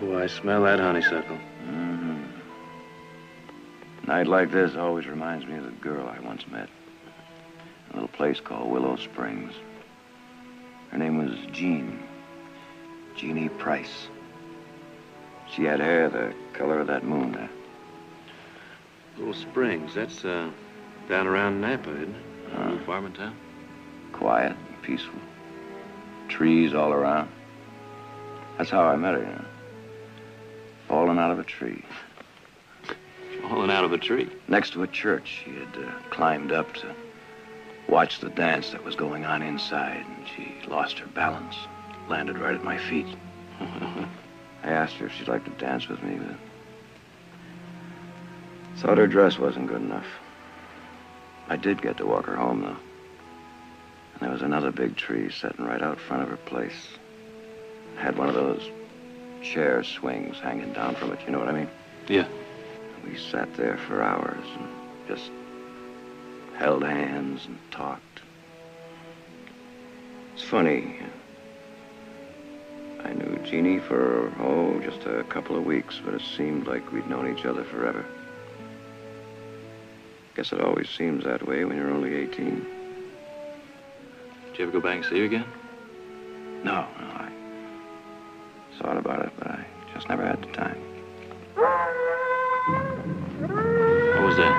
Oh, I smell that honeysuckle. Mm-hmm. Night like this always reminds me of the girl I once met. A little place called Willow Springs. Her name was Jeannie Price. She had hair the color of that moon there. Little Springs, that's down around Napa, isn't it? A little farming town. Quiet and peaceful. Trees all around. That's how I met her, you know. Falling out of a tree. Falling out of a tree? Next to a church. She had climbed up to watch the dance that was going on inside, and she lost her balance. Landed right at my feet. I asked her if she'd like to dance with me, but thought her dress wasn't good enough. I did get to walk her home, though. And there was another big tree sitting right out front of her place. It had one of those chair swings hanging down from it, you know what I mean? Yeah. We sat there for hours and just held hands and talked. It's funny. I knew Jeannie for, just a couple of weeks, but it seemed like we'd known each other forever. Guess it always seems that way when you're only 18. Did you ever go back and see her again? No, I thought about it, but I just never had the time. What was that?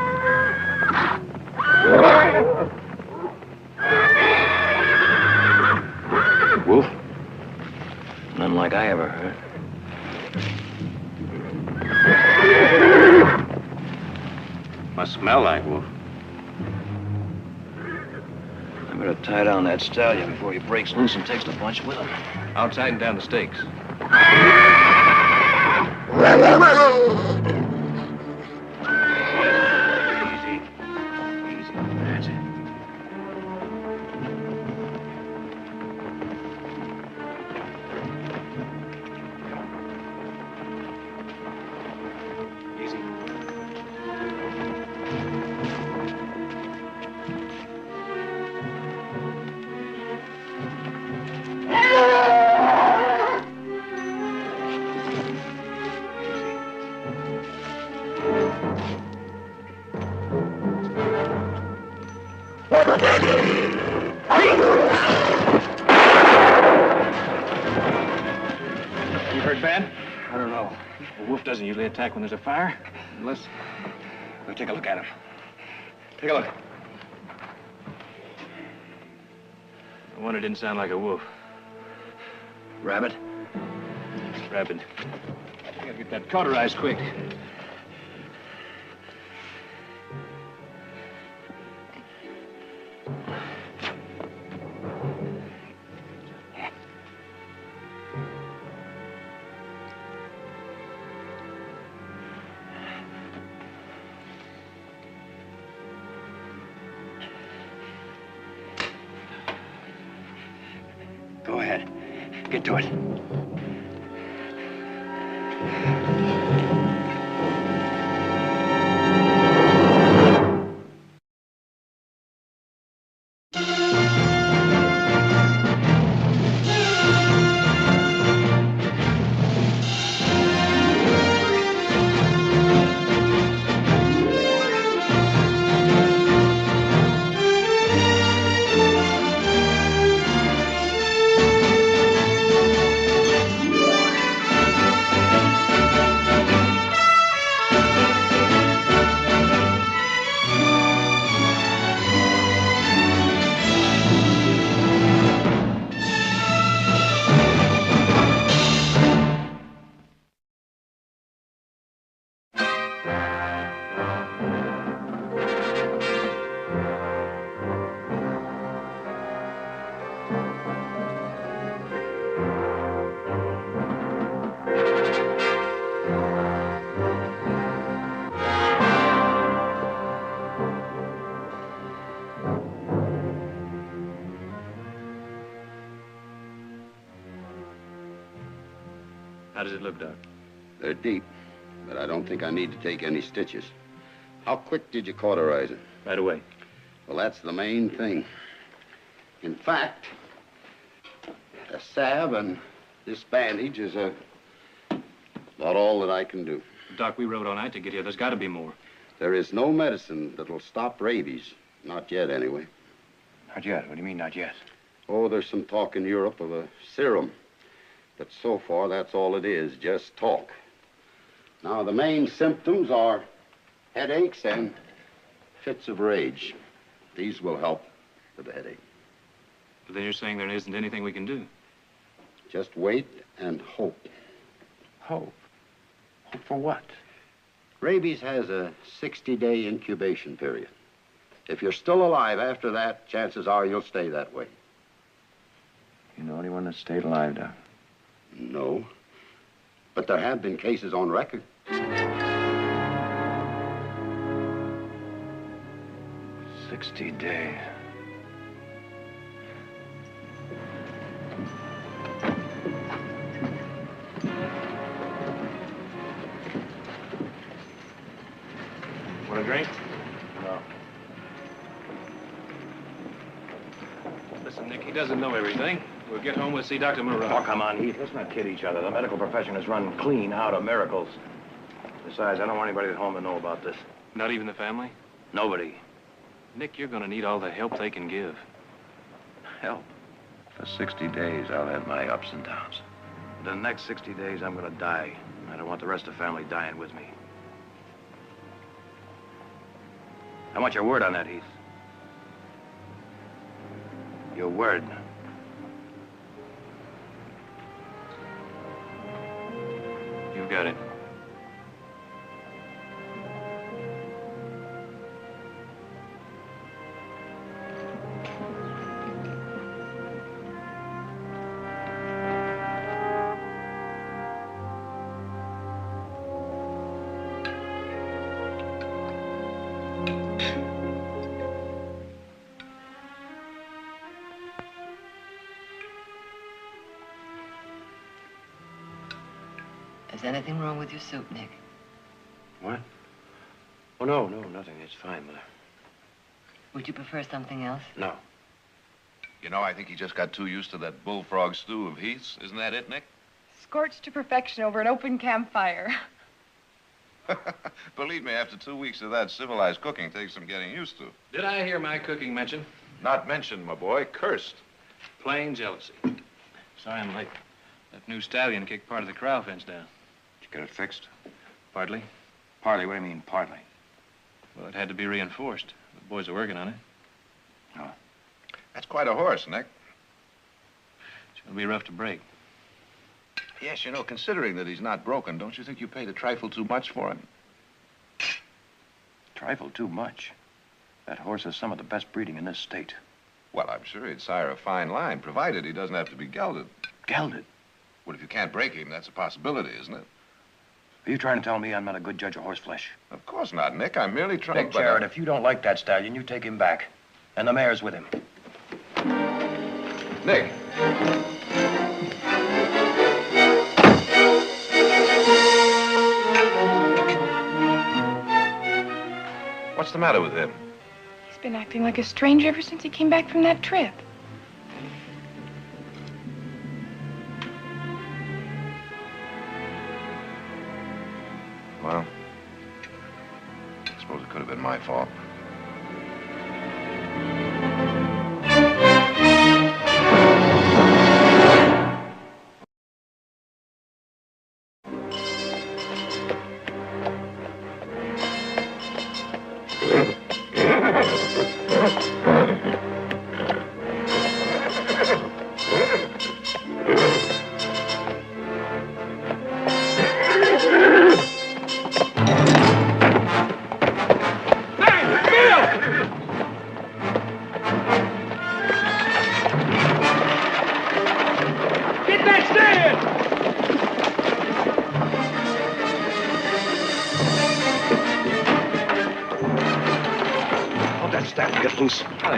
Wolf? Nothing like I ever heard. Must smell like wolf. I better tie down that stallion before he breaks loose and takes the bunch with him. I'll tighten down the stakes. Easy. Easy. That's it. Easy. You heard bad? I don't know. A wolf doesn't usually attack when there's a fire. Unless... We'll take a look at him. Take a look. The one that didn't sound like a wolf. Rabbit? Rabbit. We gotta get that cauterized quick. Go ahead. Get to it. How does it look, Doc? They're deep, but I don't think I need to take any stitches. How quick did you cauterize it? Right away. Well, that's the main thing. In fact, a salve and this bandage is a about all that I can do. Doc, we rode all night to get here. There's got to be more. There is no medicine that'll stop rabies. Not yet, anyway. Not yet? What do you mean, not yet? Oh, there's some talk in Europe of a serum. But so far, that's all it is, just talk. Now, the main symptoms are headaches and fits of rage. These will help with the headache. But then you're saying there isn't anything we can do. Just wait and hope. Hope? Hope for what? Rabies has a 60-day incubation period. If you're still alive after that, chances are you'll stay that way. You know anyone that stayed alive, Doc? No. But there have been cases on record. 60 days. Want a drink? No. Listen, Nick, he doesn't know everything. We'll get home, we'll see Dr. Moreau. Oh, come on, Heath. Let's not kid each other. The medical profession is run clean out of miracles. Besides, I don't want anybody at home to know about this. Not even the family? Nobody. Nick, you're going to need all the help they can give. Help? For 60 days, I'll have my ups and downs. The next 60 days, I'm going to die. I don't want the rest of the family dying with me. I want your word on that, Heath. Your word. You've got it. Is anything wrong with your soup, Nick? What? Oh, no, nothing. It's fine, Mother. Would you prefer something else? No. You know, I think he just got too used to that bullfrog stew of Heath's. Isn't that it, Nick? Scorched to perfection over an open campfire. Believe me, after 2 weeks of that, civilized cooking takes some getting used to. Did I hear my cooking mentioned? Not mentioned, my boy. Cursed. Plain jealousy. Sorry I'm late. That new stallion kicked part of the corral fence down. Did you get it fixed? Partly. Partly? What do you mean, partly? Well, it had to be reinforced. The boys are working on it. Oh. That's quite a horse, Nick. It's going to be rough to break. Yes, you know, considering that he's not broken, don't you think you paid a trifle too much for him? Trifle too much. That horse has some of the best breeding in this state. Well, I'm sure he'd sire a fine line, provided he doesn't have to be gelded. Gelded? Well, if you can't break him, that's a possibility, isn't it? Are you trying to tell me I'm not a good judge of horse flesh? Of course not, Nick. I'm merely trying Look, Jared, if you don't like that stallion, you take him back. And the mayor's with him. Nick. What's the matter with him? He's been acting like a stranger ever since he came back from that trip. Well, I suppose it could have been my fault.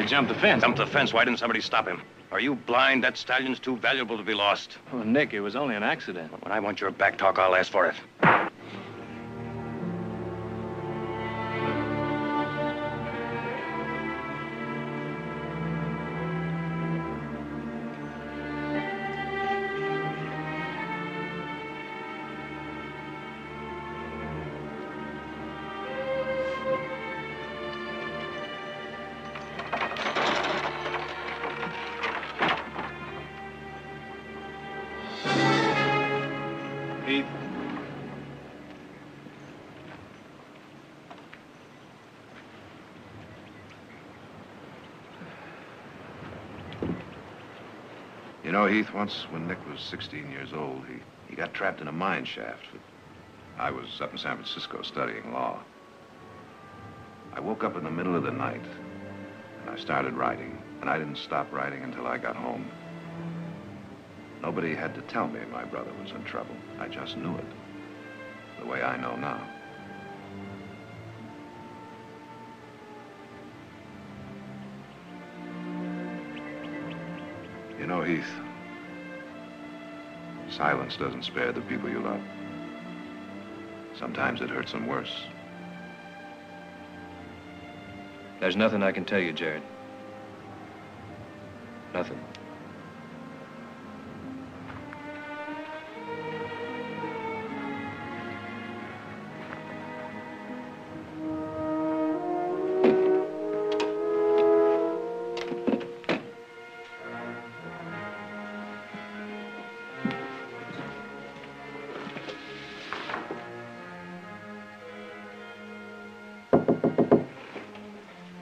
Jump the fence. Jump the fence. Why didn't somebody stop him? Are you blind? That stallion's too valuable to be lost. Oh, Nick, it was only an accident. When I want your back talk, I'll ask for it. You know, Heath, once when Nick was 16 years old, he got trapped in a mine shaft. I was up in San Francisco studying law. I woke up in the middle of the night, and I started writing, and I didn't stop writing until I got home. Nobody had to tell me my brother was in trouble. I just knew it, the way I know now. You know, Heath, silence doesn't spare the people you love. Sometimes it hurts them worse. There's nothing I can tell you, Jared. Nothing.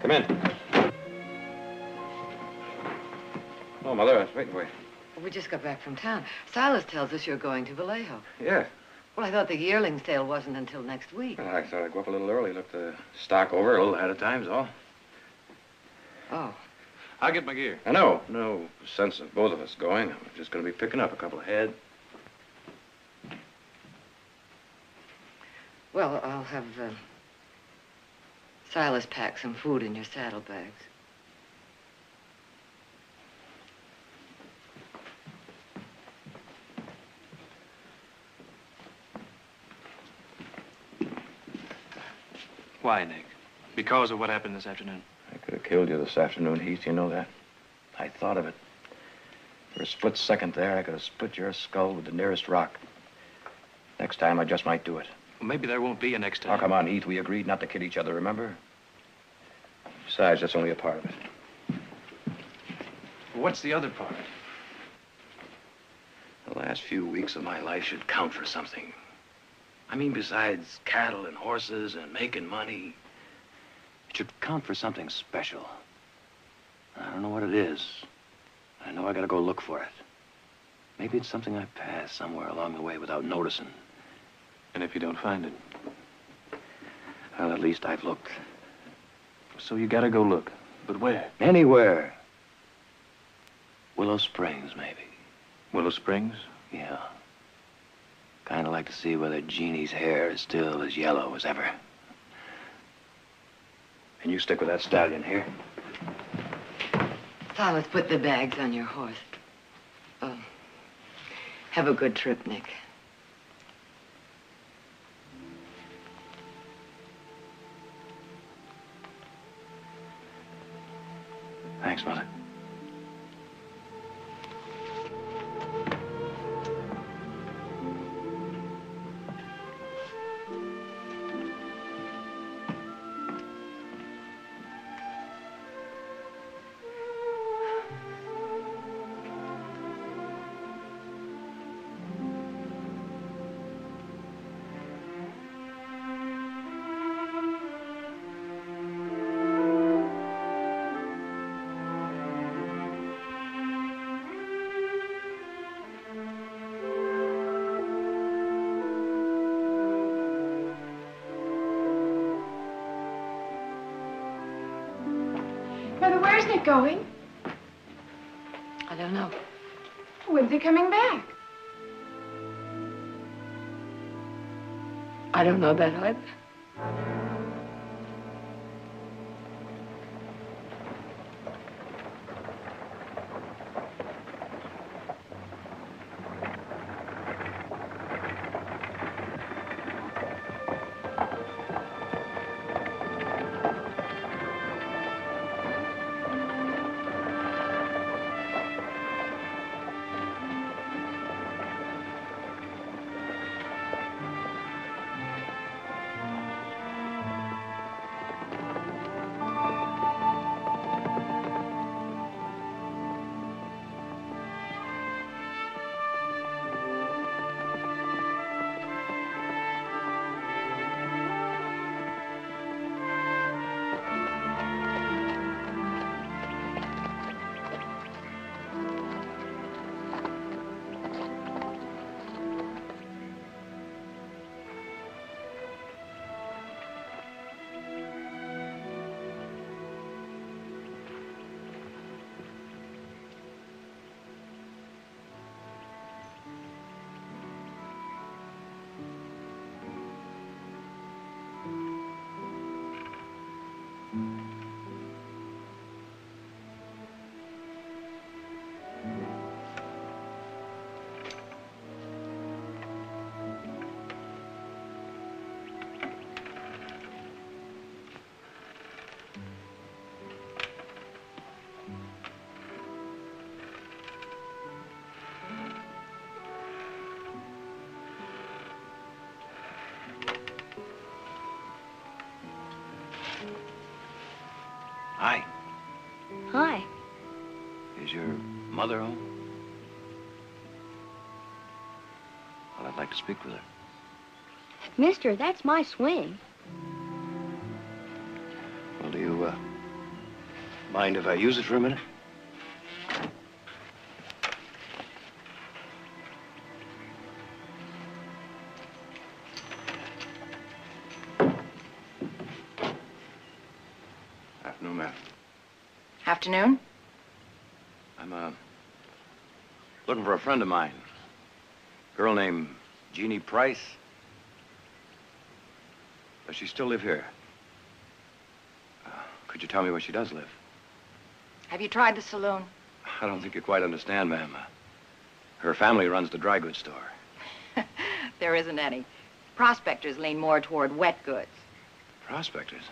Come in. Oh, Mother, I was waiting for you. We just got back from town. Silas tells us you're going to Vallejo. Yeah. Well, I thought the yearling sale wasn't until next week. Well, I thought I'd go up a little early, look the stock over a little ahead of time, is all. Oh. I'll get my gear. I know. No sense of both of us going. I'm just going to be picking up a couple of head. Well, I'll have Silas pack some food in your saddlebags. Why, Nick? Because of what happened this afternoon? I could have killed you this afternoon, Heath. You know that? I thought of it. For a split second there, I could have split your skull with the nearest rock. Next time, I just might do it. Well, maybe there won't be a next time. Oh, come on, Heath. We agreed not to kid each other, remember? Besides, that's only a part of it. What's the other part? The last few weeks of my life should count for something. I mean, besides cattle and horses and making money, it should count for something special. I don't know what it is. I know I gotta go look for it. Maybe it's something I passed somewhere along the way without noticing. And if you don't find it? Well, at least I've looked. So you gotta go look. But where? Anywhere. Willow Springs, maybe. Willow Springs? Yeah. Kind of like to see whether Jeannie's hair is still as yellow as ever. And you stick with that stallion here. Silas, put the bags on your horse. Have a good trip, Nick. Thanks, Mother. Mother, where's Nick going? I don't know. When's he coming back? I don't know that either. mother home? Well, I'd like to speak with her. Mister, that's my swing. Well, do you, mind if I use it for a minute? Afternoon, ma'am. Afternoon? I'm, looking for a friend of mine. Girl named Jeannie Price. Does she still live here? Could you tell me where she does live? Have you tried the saloon? I don't think you quite understand, ma'am. Her family runs the dry goods store. There isn't any. Prospectors lean more toward wet goods. Prospectors?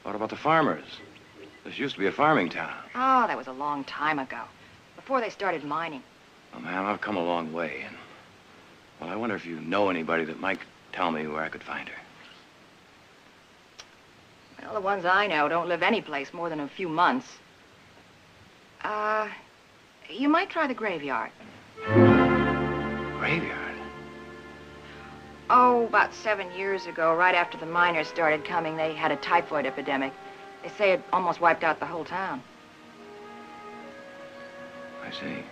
What about the farmers? This used to be a farming town. Oh, that was a long time ago, before they started mining. Well, ma'am, I've come a long way, and, well, I wonder if you know anybody that might tell me where I could find her. Well, the ones I know don't live any place more than a few months. You might try the graveyard. Graveyard? Oh, about 7 years ago, right after the miners started coming, they had a typhoid epidemic. They say it almost wiped out the whole town. I see.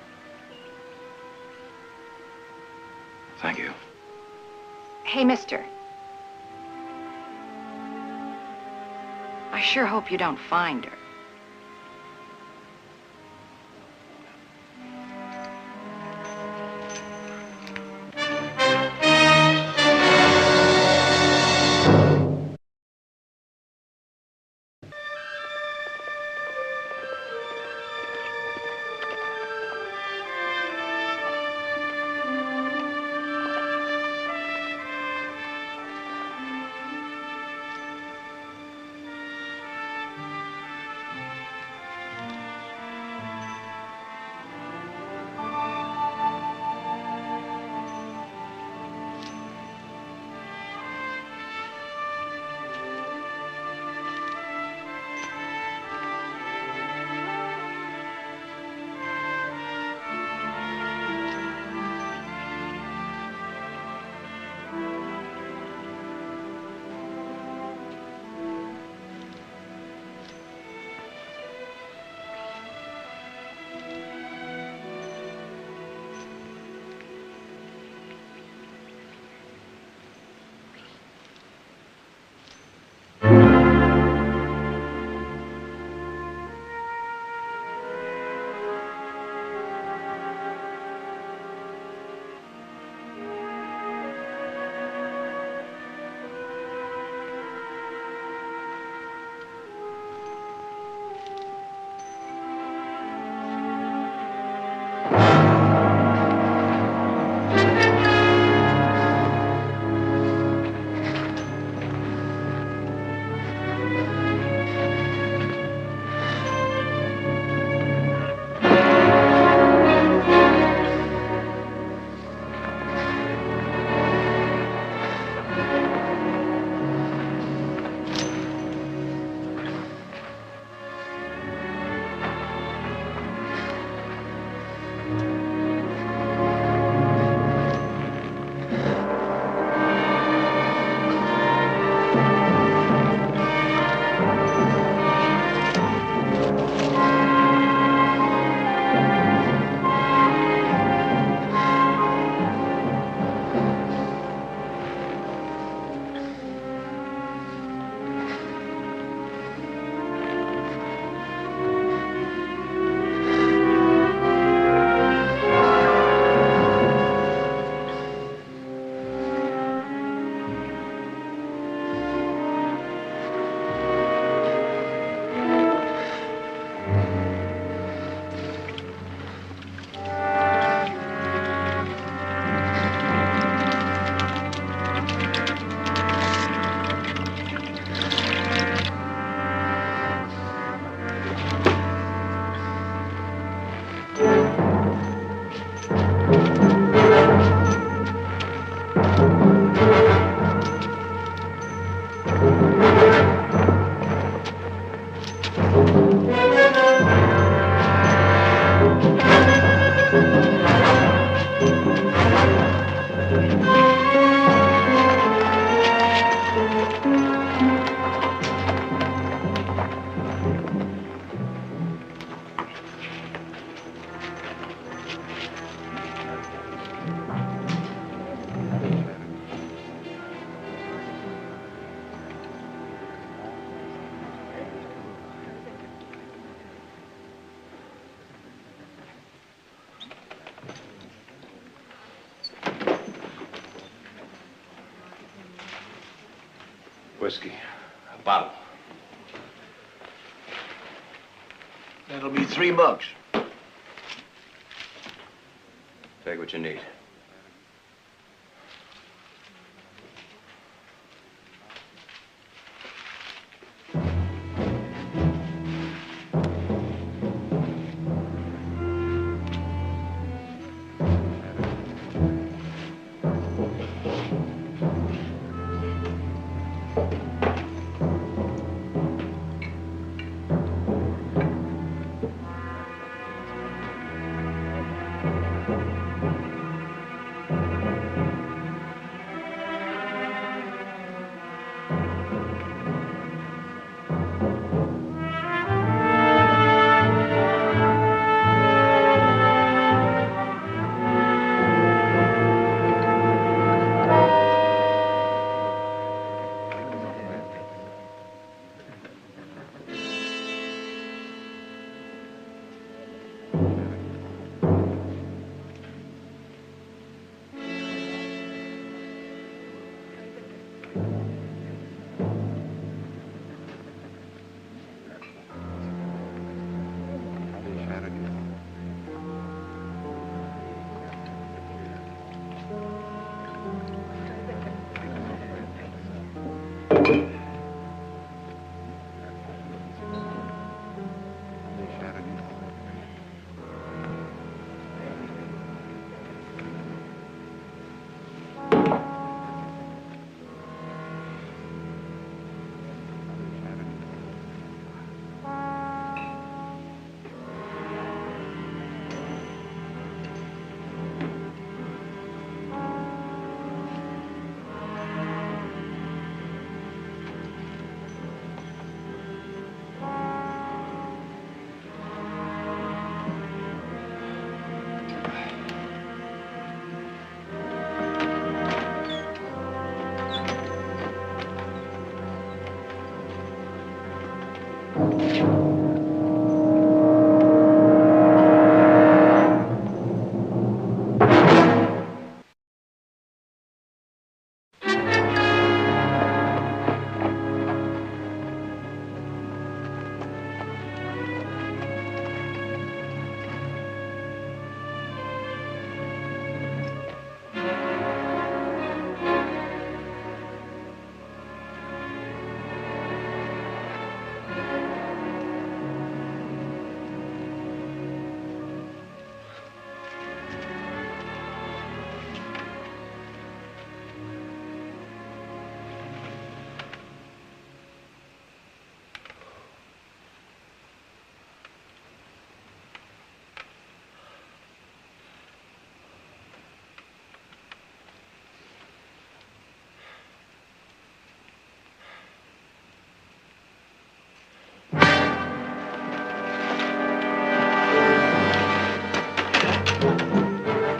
Thank you. Hey, mister. I sure hope you don't find her. Whiskey. A bottle. That'll be $3. Take what you need.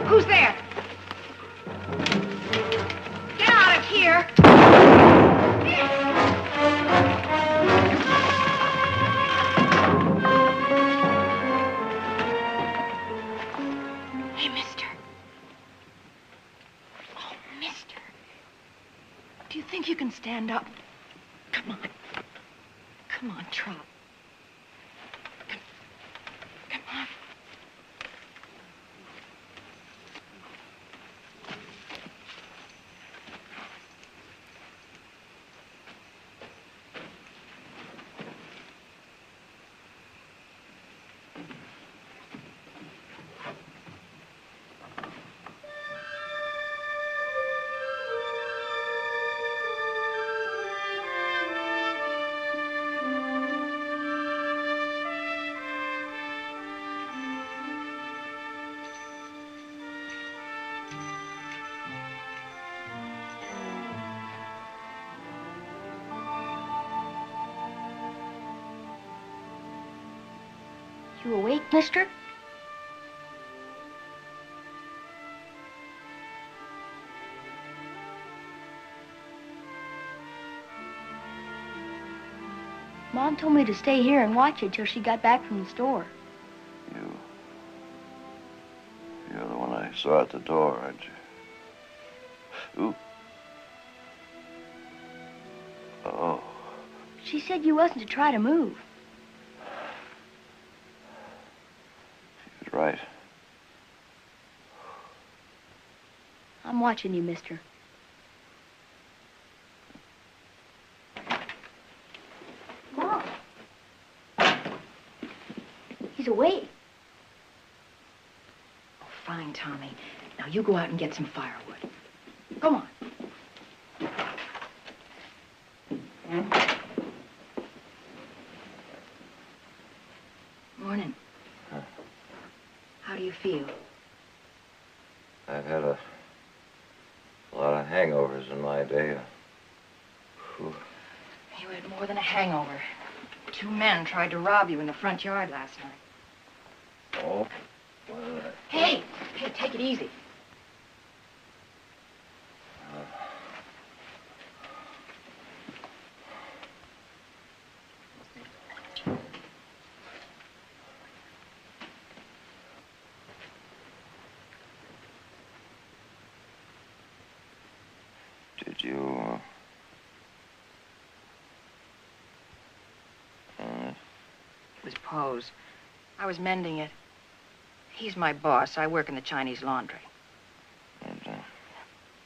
Who's there? Get out of here! Hey, mister. Oh, mister. Do you think you can stand up? Come on. Come on, Trot. Come on. You awake, mister? Mom told me to stay here and watch it till she got back from the store. You're the one I saw at the door, aren't you? Ooh. Oh. She said you wasn't to try to move. She was right. I'm watching you, mister. Mom. He's awake. Oh, fine, Tommy. Now you go out and get some firewood. Go on. Morning. Huh. How do you feel? I've had a lot of hangovers in my day. Whew. You had more than a hangover. 2 men tried to rob you in the front yard last night. Oh? Hey, take it easy. Did you, It was Poe's. I was mending it. He's my boss. I work in the Chinese laundry.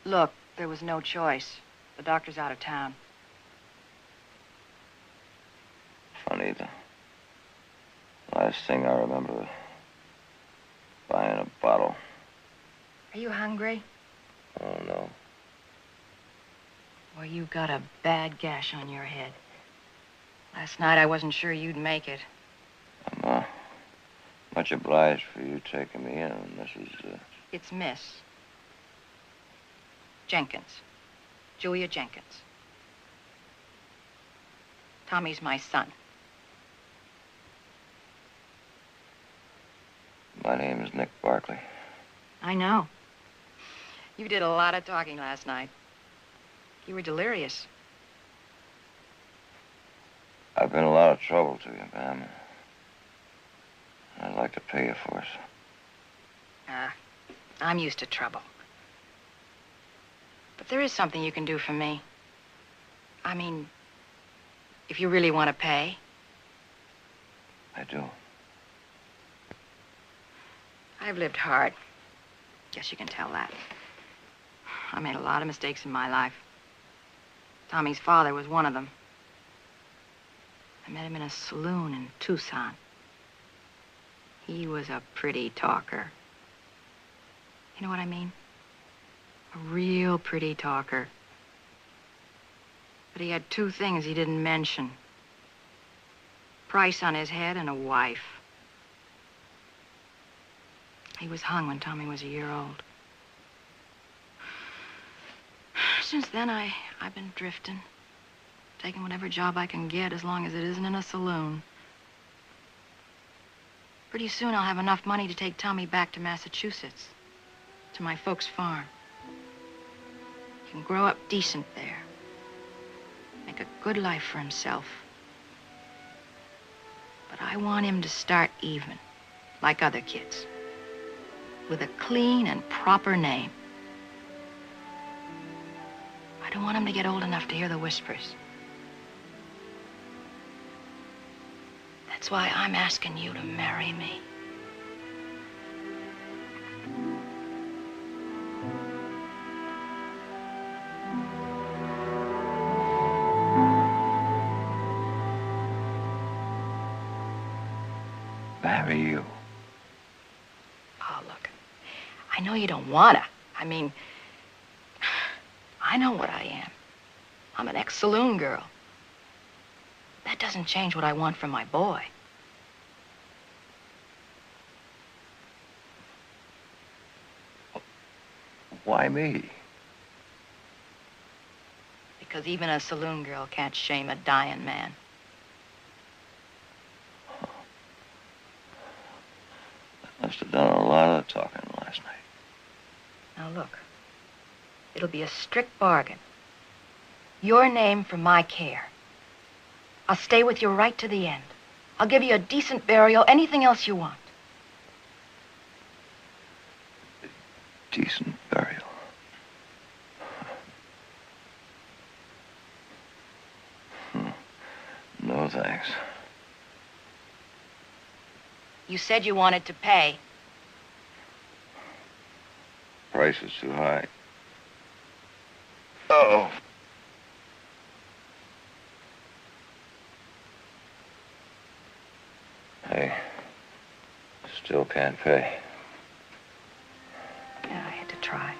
Look, there was no choice. The doctor's out of town. funny, the last thing I remember was buying a bottle. Are you hungry? Oh, no. Well, you got a bad gash on your head. Last night, I wasn't sure you'd make it. I'm much obliged for you taking me in, Mrs. It's Miss Jenkins. Julia Jenkins. Tommy's my son. My name is Nick Barkley. I know. You did a lot of talking last night. You were delirious. I've been a lot of trouble to you, ma'am. I'd like to pay you for it. I'm used to trouble. But there is something you can do for me. I mean, if you really want to pay. I do. I've lived hard. Guess you can tell that. I made a lot of mistakes in my life. Tommy's father was one of them. I met him in a saloon in Tucson. He was a pretty talker. You know what I mean? A real pretty talker. But he had 2 things he didn't mention. Price on his head and a wife. He was hung when Tommy was a year old. Since then, I've been drifting. Taking whatever job I can get as long as it isn't in a saloon. Pretty soon I'll have enough money to take Tommy back to Massachusetts. To my folks' farm. He can grow up decent there. Make a good life for himself. But I want him to start even, like other kids. With a clean and proper name. I don't want him to get old enough to hear the whispers. That's why I'm asking you to marry me. Marry you. Oh, look, I know you don't wanna. I mean, I know what I am. I'm an ex-saloon girl. That doesn't change what I want from my boy. Why me? Because even a saloon girl can't shame a dying man. Must have done a lot of talking last night. Now look, it'll be a strict bargain. Your name for my care. I'll stay with you right to the end. I'll give you a decent burial, anything else you want. Decent burial. You said you wanted to pay. Price is too high. Oh. I still can't pay. Yeah, I had to try.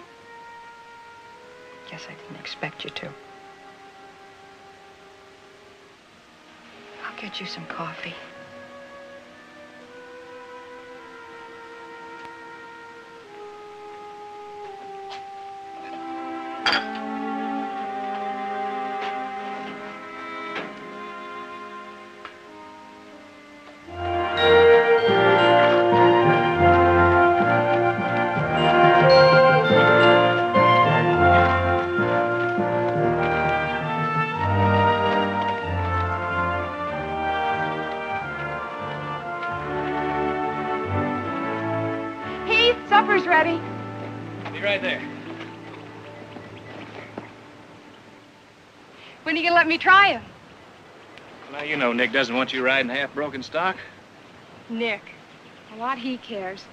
Guess I didn't expect you to. I'll get you some coffee. Supper's ready. Be right there. When are you gonna let me try him? Now, you know Nick doesn't want you riding half-broken stock. Nick. A lot he cares.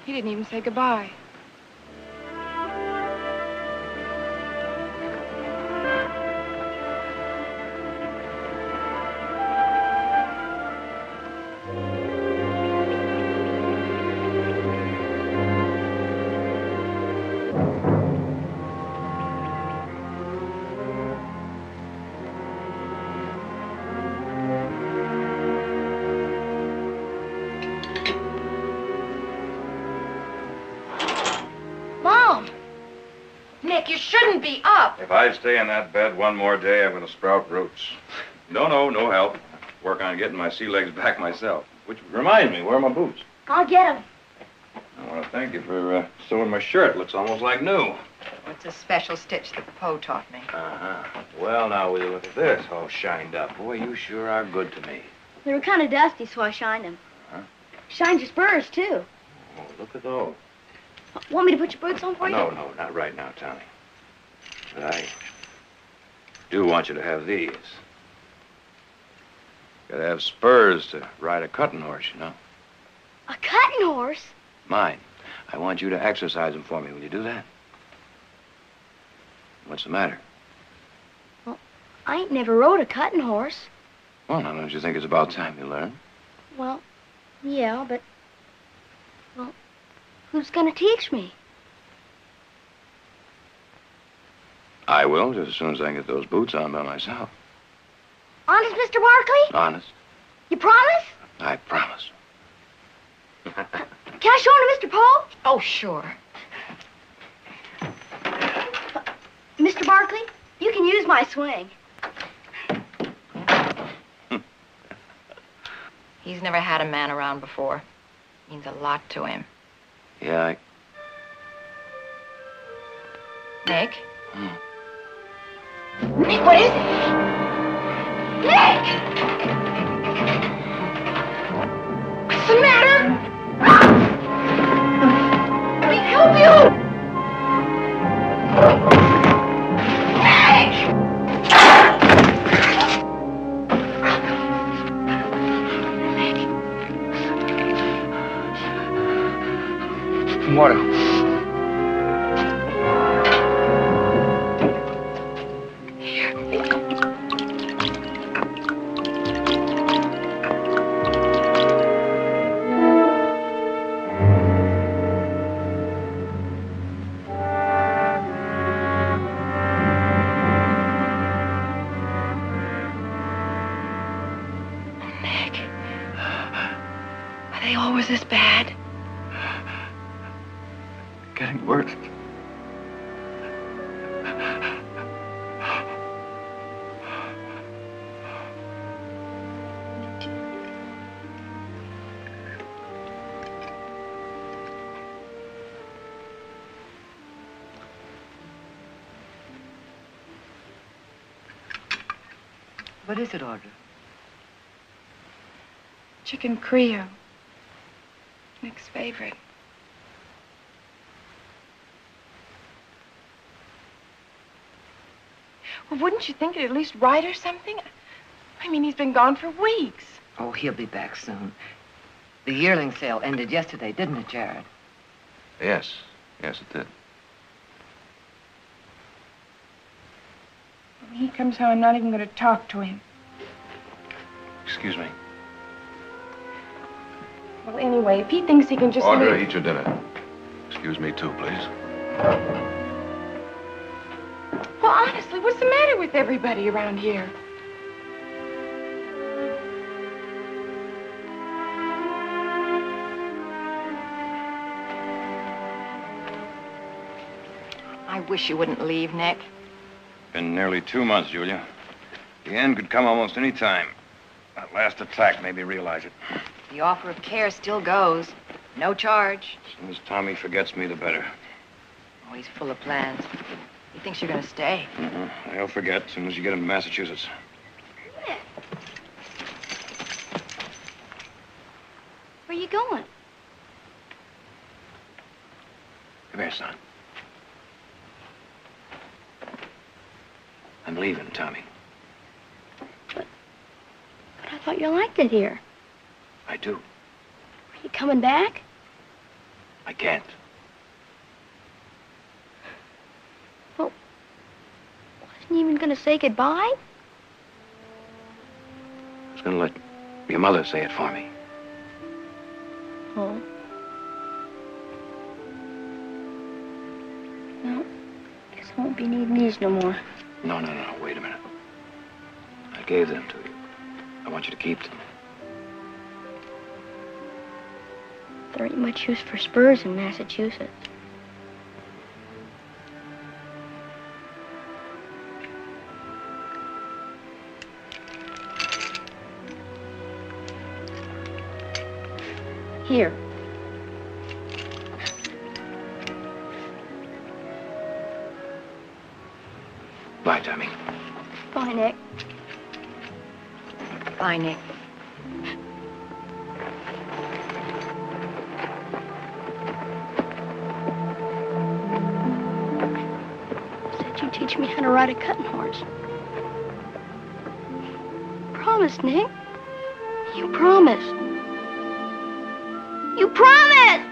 He didn't even say goodbye. You shouldn't be up. If I stay in that bed one more day, I'm going to sprout roots. No help. Work on getting my sea legs back myself. Which reminds me, where are my boots? I'll get them. I want to thank you for sewing my shirt. Looks almost like new. It's a special stitch that Poe taught me. Uh-huh. Well, now, will you look at this? All shined up. Boy, you sure are good to me. They were kind of dusty, so I shined them. Huh? Shined your spurs, too. Oh, look at those. Want me to put your boots on for you? No, not right now, Tommy. But I do want you to have these. Gotta have spurs to ride a cutting horse, you know. A cutting horse? Mine. I want you to exercise them for me. Will you do that? What's the matter? Well, I ain't never rode a cutting horse. Well, now, don't you think it's about time you learn? Well, yeah, but... Well, who's gonna teach me? I will, just as soon as I can get those boots on by myself. Honest, Mr. Barkley? Honest? You promise? I promise. Can I show them to Mr. Poe? Oh, sure. Mr. Barkley, you can use my swing. He's never had a man around before. Means a lot to him. Yeah, Nick? Nick, what is it? Nick! What's the matter? Let me help you! Nick! Water. This bad? Getting worse. What is it, Audra? Chicken Creole. Nick's favorite. Well, wouldn't you think it'd at least write or something? I mean, he's been gone for weeks. Oh, he'll be back soon. The yearling sale ended yesterday, didn't it, Jared? Yes. Yes, it did. When he comes home, I'm not even going to talk to him. Excuse me. Well, anyway, if he thinks he can just Audra, leave... eat your dinner. Excuse me, too, please. Well, honestly, what's the matter with everybody around here? I wish you wouldn't leave, Nick. Been nearly 2 months, Julia. The end could come almost any time. That last attack made me realize it. The offer of care still goes. No charge. As soon as Tommy forgets me, the better. Oh, he's full of plans. He thinks you're going to stay. He'll forget as soon as you get him to Massachusetts. Where you going? Come here, son. I'm leaving, Tommy. But I thought you liked it here. I do. Are you coming back? I can't. Well, wasn't you even going to say goodbye? I was going to let your mother say it for me. Oh. Well, guess I won't be needing these no more. No. Wait a minute. I gave them to you. I want you to keep them. There ain't much use for spurs in Massachusetts. Here. Bye, Tommy. Bye, Nick. Bye, Nick. Said you'd teach me how to ride a cutting horse. Promise, Nick. You promised. You promised!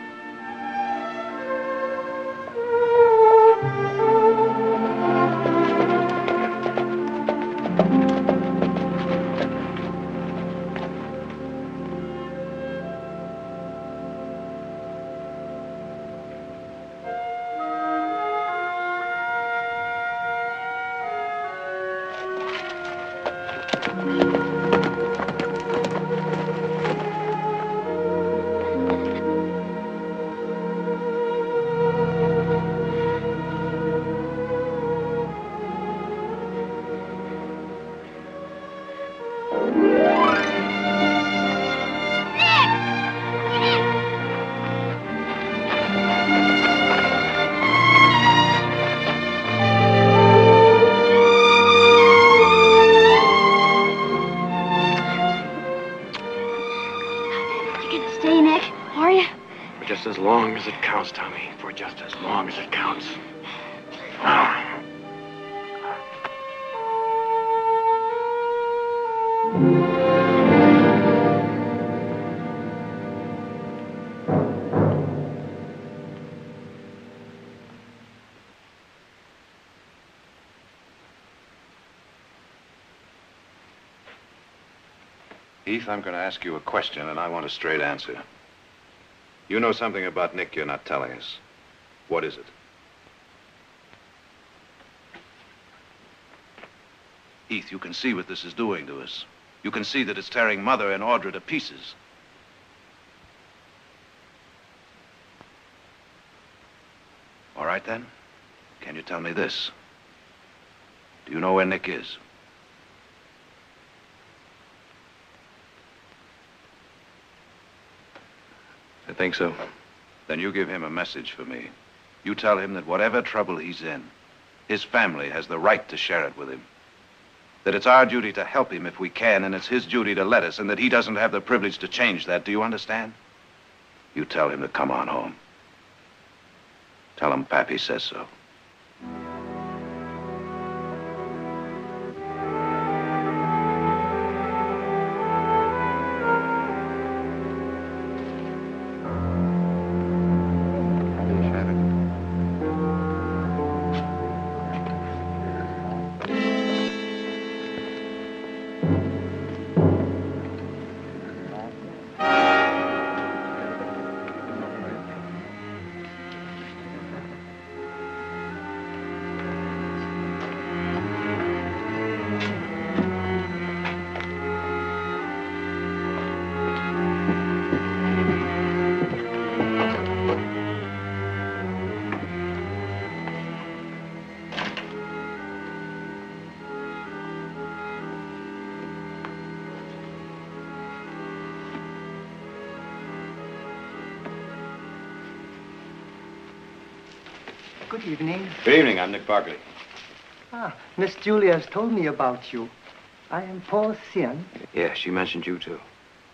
Just as long as it counts, Tommy. For just as long as it counts. Heath, I'm going to ask you a question, and I want a straight answer. You know something about Nick you're not telling us. What is it? Heath, you can see what this is doing to us. You can see that it's tearing Mother and Audra to pieces. All right, then. Can you tell me this? Do you know where Nick is? I think so. Then you give him a message for me. You tell him that whatever trouble he's in, his family has the right to share it with him. That it's our duty to help him if we can, and it's his duty to let us, and that he doesn't have the privilege to change that. Do you understand? You tell him to come on home. Tell him Pappy says so. Good evening. Good evening. I'm Nick Barkley. Ah, Miss Julia has told me about you. I am Paul Sian. Yeah, she mentioned you, too.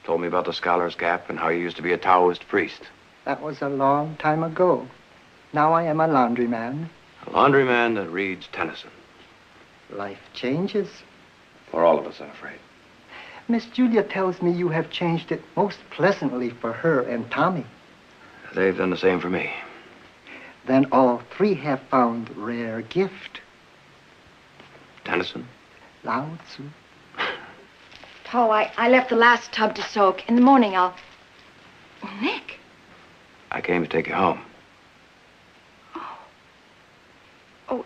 Told me about the Scholar's Gap and how you used to be a Taoist priest. That was a long time ago. Now I am a laundryman. A laundryman that reads Tennyson. Life changes. For all of us, I'm afraid. Miss Julia tells me you have changed it most pleasantly for her and Tommy. They've done the same for me. Then all three have found rare gift. Tennyson? Lao Tzu. Po, I left the last tub to soak. In the morning, I'll... Oh, Nick. I came to take you home. Oh,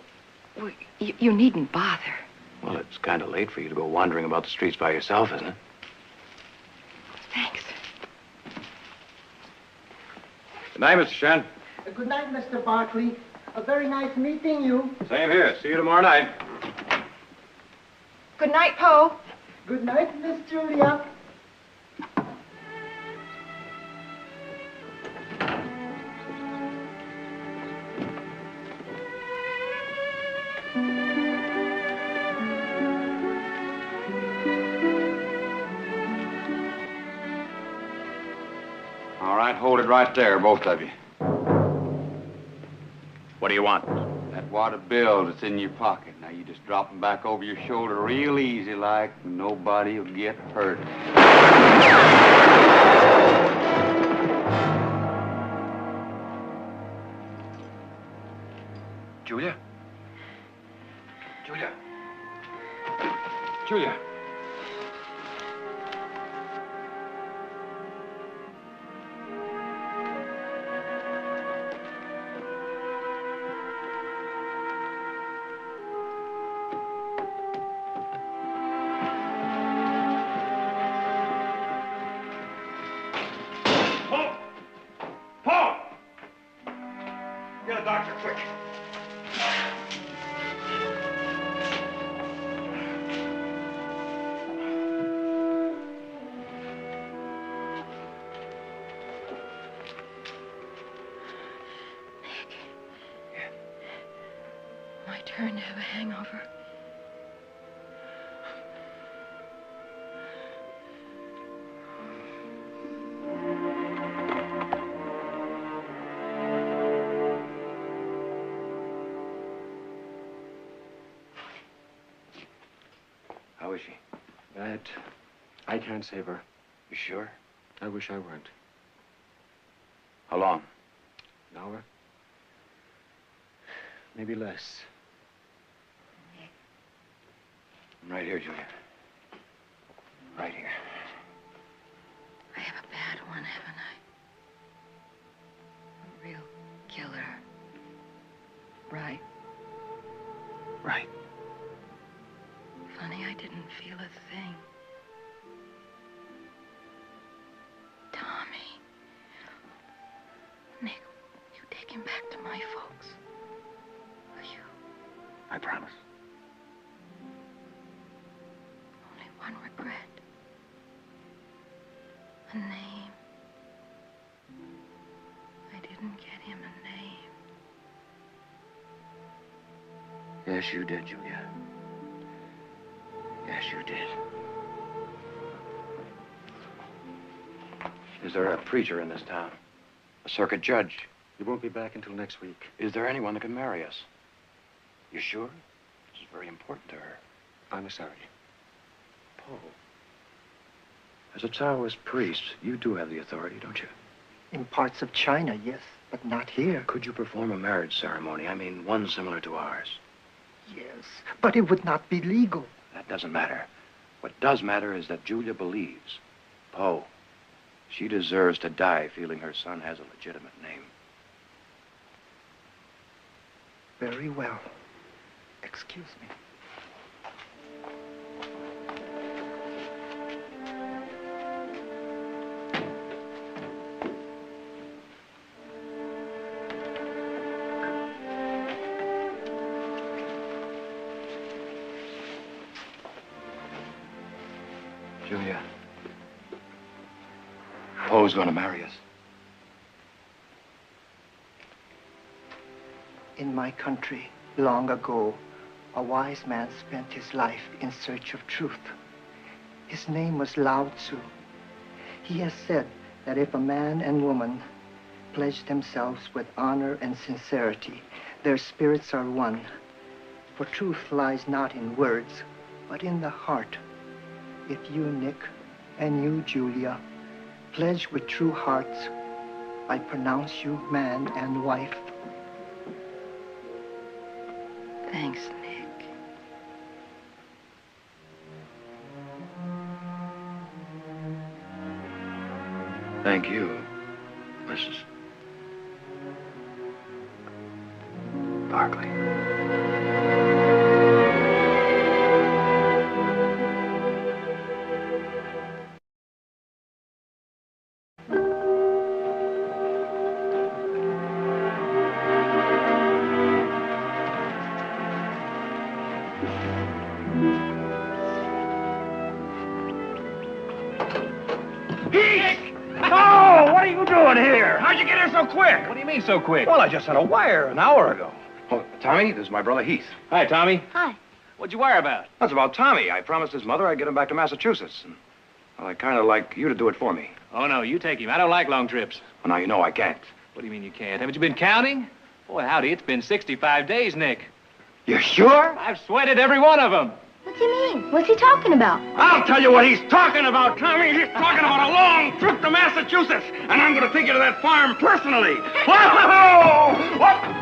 well, you needn't bother. Well, it's kind of late for you to go wandering about the streets by yourself, isn't it? Thanks. Good night, Mr. Shen. Good night, Mr. Barkley. A very nice meeting you. Same here. See you tomorrow night. Good night, Po. Good night, Miss Julia. All right, hold it right there, both of you. What do you want? That wad of bills that's in your pocket. Now you just drop them back over your shoulder real easy like. Nobody will get hurt. Julia? Julia? Julia? Get a doctor, quick. My turn to have a hangover. How is she? That... I can't save her. You sure? I wish I weren't. How long? An hour? Maybe less. I'm right here, Julia. Right here. I have a bad one, haven't I? A real killer. Right. Right. Funny, I didn't feel a thing. Tommy. Nick, you take him back to my folks. Will you? I promise. Only one regret. A name. I didn't get him a name. Yes, you did, Julia. Yes, you did. Is there a preacher in this town? A circuit judge? You won't be back until next week. Is there anyone that can marry us? You sure? This is very important to her. I'm sorry. Paul. As a Taoist priest, you do have the authority, don't you? In parts of China, yes, but not here. Could you perform a marriage ceremony? I mean, one similar to ours. Yes, but it would not be legal. That doesn't matter. What does matter is that Julia believes. Poe. She deserves to die feeling her son has a legitimate name. Very well. Excuse me. Julia. Poe's going to marry us. In my country, long ago, a wise man spent his life in search of truth. His name was Lao Tzu. He has said that if a man and woman pledge themselves with honor and sincerity, their spirits are one. For truth lies not in words, but in the heart. If you, Nick, and you, Julia, pledge with true hearts, I pronounce you man and wife. Thanks, Nick. Thank you, Mrs. Barkley. Oh, what are you doing here? How'd you get here so quick? What do you mean so quick? Well, I just had a wire an hour ago. Oh, Tommy, this is my brother Heath. Hi, Tommy. Hi. What'd you wire about? That's about Tommy. I promised his mother I'd get him back to Massachusetts. And, well, I'd kind of like you to do it for me. Oh, no, you take him. I don't like long trips. Well, now you know I can't. What do you mean you can't? Haven't you been counting? Boy, howdy, it's been 65 days, Nick. You sure? I've sweated every one of them. What's he mean? What's he talking about? I'll tell you what he's talking about, Tommy. He's talking about a long trip to Massachusetts. And I'm going to take you to that farm personally. Whoa! Whoa!